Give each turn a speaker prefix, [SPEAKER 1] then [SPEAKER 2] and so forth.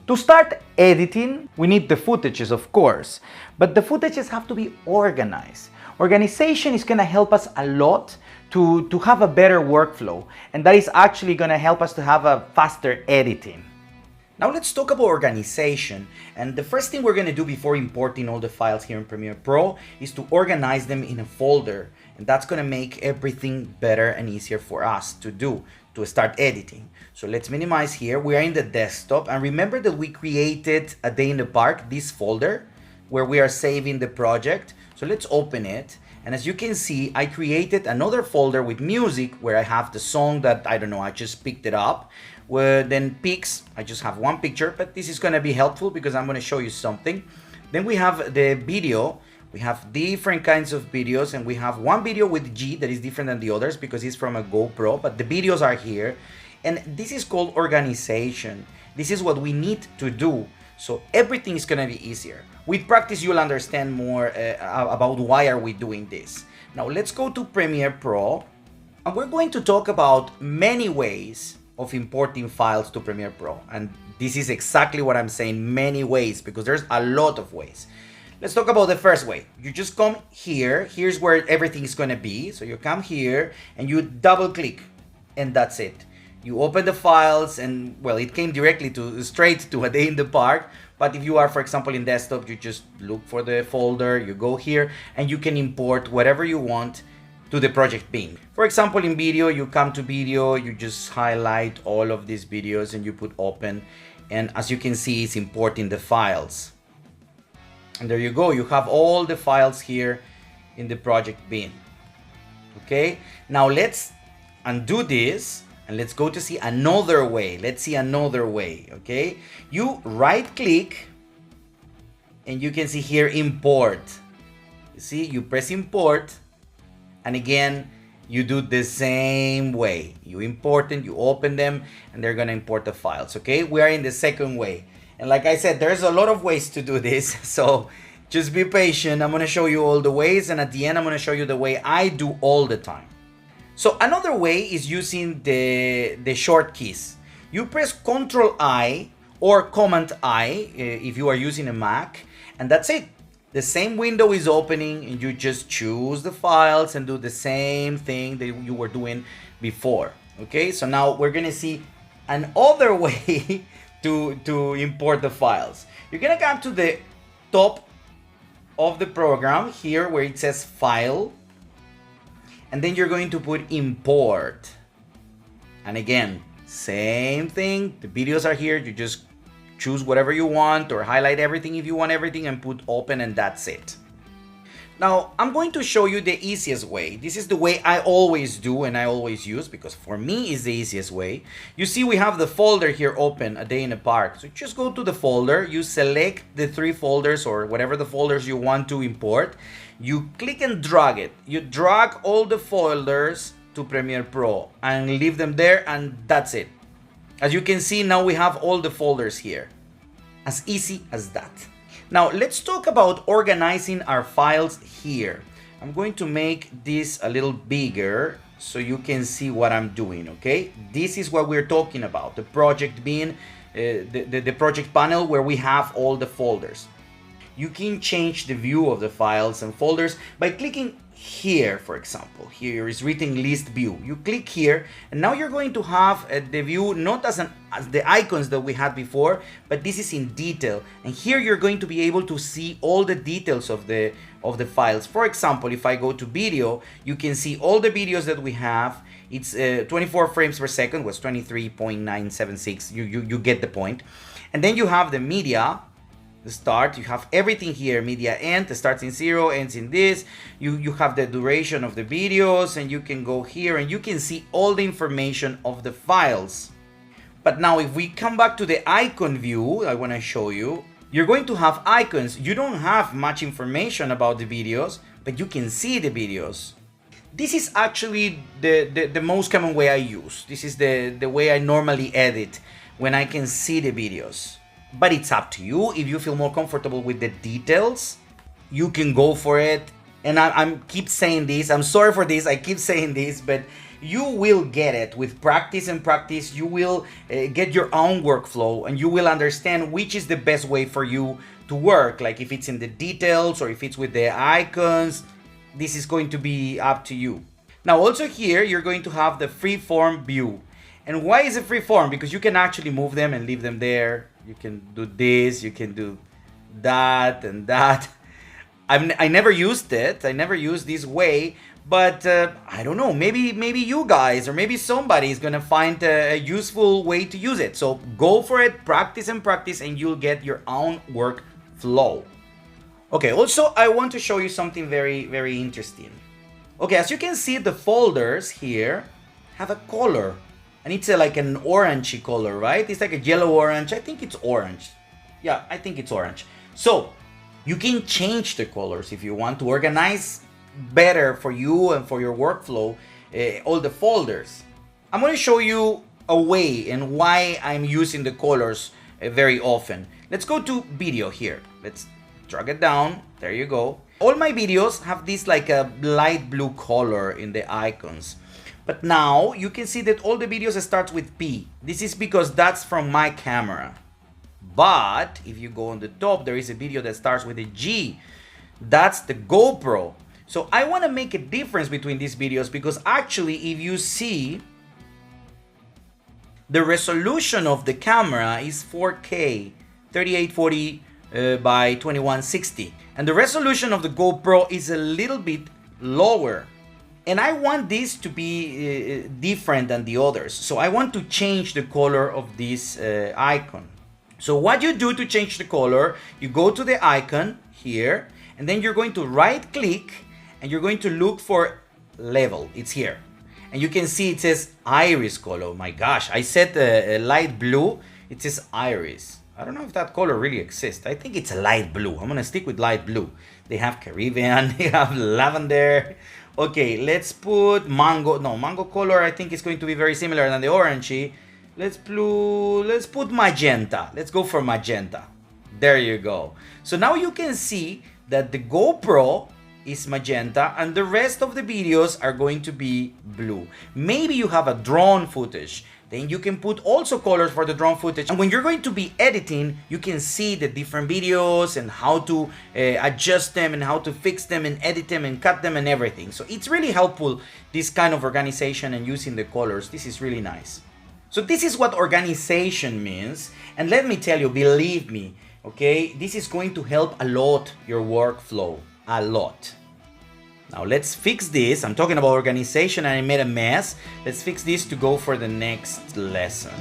[SPEAKER 1] To start editing, we need the footages, of course, but the footages have to be organized. Organization is gonna help us a lot to have a better workflow, and that is actually gonna help us to have a faster editing. Now let's talk about organization, and the first thing we're going to do before importing all the files here in Premiere Pro is to organize them in a folder, and that's going to make everything better and easier for us to do, to start editing. So let's minimize here. We are in the desktop, and remember that we created A Day in the Park, this folder where we are saving the project. So let's open it, and as you can see, I created another folder with music where I have the song that, I don't know, I just picked it up. Then pics, I just have one picture, but this is going to be helpful because I'm going to show you something. Then we have the video. We have different kinds of videos, and we have one video with G that is different than the others because it's from a GoPro, but the videos are here. And this is called organization. This is what we need to do, so everything is going to be easier. With practice, you'll understand more about why are we doing this. Now let's go to Premiere Pro, and we're going to talk about many ways of importing files to Premiere Pro. And this is exactly what I'm saying, many ways, because there's a lot of ways. Let's talk about the first way. You just come here. Here's where everything is going to be. So you come here and you double click, and that's it. You open the files, and well, it came directly straight to A Day in the Park. But if you are, for example, in desktop, you just look for the folder, you go here, and you can import whatever you want to the project bin. For example, in video, you come to video, you just highlight all of these videos and you put open, and as you can see, it's importing the files. And there you go, you have all the files here in the project bin. Okay, now let's undo this and let's go to see another way. Let's see another way. Okay, you right click and you can see here import. You see, you press import, and again, you do the same way. You import them, you open them, and they're gonna import the files, okay? We are in the second way. And like I said, there's a lot of ways to do this, so just be patient. I'm gonna show you all the ways, and at the end, I'm gonna show you the way I do all the time. So another way is using the short keys. You press Ctrl-I or Command-I if you are using a Mac, and that's it. The same window is opening, and you just choose the files and do the same thing that you were doing before. Okay, so now we're gonna see another way to import the files. You're gonna come to the top of the program here where it says File, and then you're going to put Import. And again, same thing. The videos are here. You just choose whatever you want or highlight everything if you want everything and put open, and that's it. Now I'm going to show you the easiest way. This is the way I always do and I always use because for me it's the easiest way. You see we have the folder here open, A Day in the Park. So just go to the folder, you select the 3 folders or whatever the folders you want to import. You click and drag it. You drag all the folders to Premiere Pro and leave them there, and that's it. As you can see, now we have all the folders here. As easy as that. Now let's talk about organizing our files here. I'm going to make this a little bigger so you can see what I'm doing, okay? This is what we're talking about, the project bin, the project panel where we have all the folders. You can change the view of the files and folders by clicking here. For example, here is written list view. You click here, and now you're going to have the view not as the icons that we had before, but this is in detail. And here you're going to be able to see all the details of the files. For example, if I go to video, you can see all the videos that we have. It's 24 frames per second, was 23.976. You get the point. And then you have the media. The start, you have everything here, media end, it starts in 0, ends in this. You have the duration of the videos, and you can go here and you can see all the information of the files. But now if we come back to the icon view, I want to show you, you're going to have icons. You don't have much information about the videos, but you can see the videos. This is actually the most common way I use. This is the way I normally edit, when I can see the videos. But it's up to you. If you feel more comfortable with the details, you can go for it. And I keep saying this. I'm sorry for this. I keep saying this, but you will get it with practice and practice. You will get your own workflow, and you will understand which is the best way for you to work. Like if it's in the details or if it's with the icons, this is going to be up to you. Now also here, you're going to have the freeform view. And why is it freeform? Because you can actually move them and leave them there. You can do this, you can do that and that. I never used it. I never used this way, but I don't know. Maybe you guys or maybe somebody is gonna find a useful way to use it. So go for it, practice and practice, and you'll get your own workflow. Okay. Also, I want to show you something very, very interesting. Okay, as you can see, the folders here have a color, and it's like an orangey color, right? It's like a yellow orange. I think it's orange. Yeah, I think it's orange. So you can change the colors if you want to organize better for you and for your workflow, all the folders. I'm going to show you a way and why I'm using the colors very often. Let's go to video here. Let's drag it down. There you go. All my videos have this like a light blue color in the icons. But now you can see that all the videos start with P. This is because that's from my camera. But if you go on the top, there is a video that starts with a G. That's the GoPro. So I want to make a difference between these videos because actually if you see, the resolution of the camera is 4K, 3840 by 2160. And the resolution of the GoPro is a little bit lower. And I want this to be different than the others. So I want to change the color of this icon. So what you do to change the color, you go to the icon here, and then you're going to right click and you're going to look for level. It's here. And you can see it says iris color. Oh my gosh, I said light blue, it says iris. I don't know if that color really exists. I think it's a light blue. I'm gonna stick with light blue. They have Caribbean, they have lavender. Okay, let's put mango. No, mango color I think is going to be very similar than the orangey. Let's put magenta. Let's go for magenta. There you go. So now you can see that the GoPro is magenta and the rest of the videos are going to be blue. Maybe you have a drone footage. Then you can put also colors for the drone footage. And when you're going to be editing, you can see the different videos and how to adjust them and how to fix them and edit them and cut them and everything. So it's really helpful, this kind of organization and using the colors. This is really nice. So this is what organization means. And let me tell you, believe me, okay, this is going to help a lot your workflow, a lot. Now let's fix this. I'm talking about organization and I made a mess. Let's fix this to go for the next lesson.